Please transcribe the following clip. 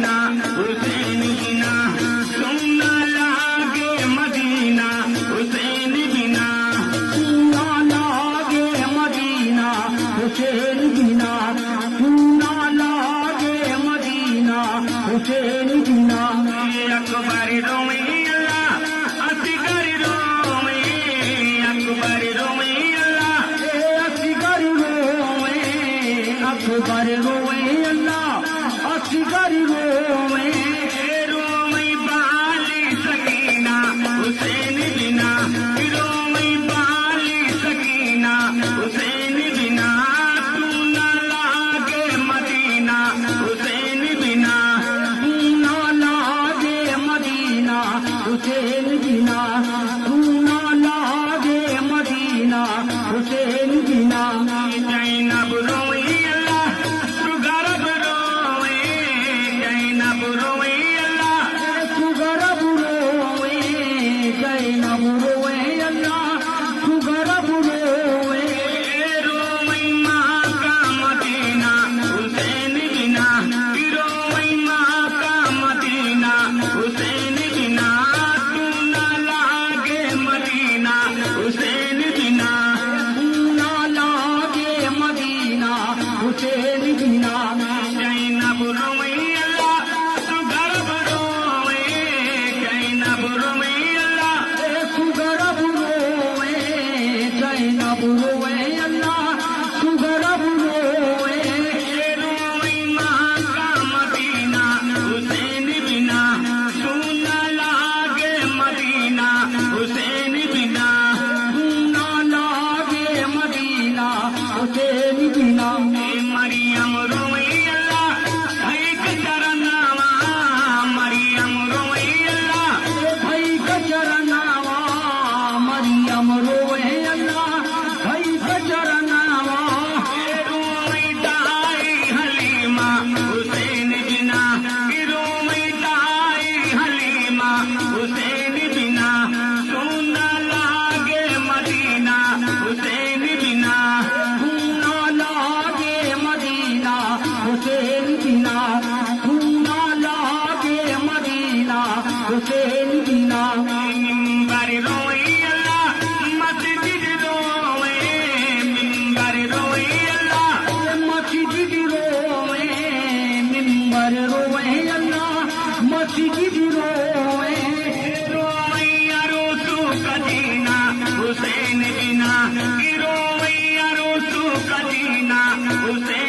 Medina Hussain बिना सुना लागे मदीना हुसैन बिना सुना लागे मदीना हुसैन बिना सुना लागे मदीना हुसैन बिना अकबर रोमे अल्लाह असगर रोमे अकबर रोमे अल्लाह असगर रोवे अकबर रोवे अल्लाह असगर रोवे रोमे बाली सकीना हुसैन बिना रोमे बाली सकीना हुसैन बिना तू न लागे मदीना हुसैन बिना सुना लागे मदीना हुसैन बिना सुना लागे मदीना हुसैन बिना जैनब रोए अल्लाह तू गरब रोए जैनब रोए अल्लाह सुगरब रोवे जैनब रोवे अल्लाह सुगरब रोवे रोए माँ का मदीना हुसैन बिना रोए माँ का मदीना हुसैन बिना तू न लागे मदीना हुसैन बिना सुना लागे मदीना हुसैन बिना जैनब रोए अल्लाह तू गरब रोए जैनब रोए अल्लाह सुगरब रोवे जैनब रोवे अल्लाह सुगरब रोवे रोए माँ का मदीना हुसैन बिना सुना लागे मदीना हुसैन बिना सुना लागे मदीना हुसैन बिना मरियम रोए अल्लाह एक चरनावा मरियम रोए अल्लाह भाई कचरनावा मरियम रोवे अल्लाह भाई कचरनावा रोए दाई हलीमा हुसैन बिना रोए दाई हलीमा हुसैन बिना सुना लागे मदीना हुसैन बिना सुना लागे मदीना हुसैन बिना सुना लागे मदीना हुसैन बिना मिंबर रोए अल्लाह मस्जिद रोए मिंबर रोए अल्लाह मस्जिद रोवे मिंबर रोवे अल्लाह मस्जिद रोवे रोए अरोसू कदीना हुसैन बिना रोए अरोसू कदीना हुसैन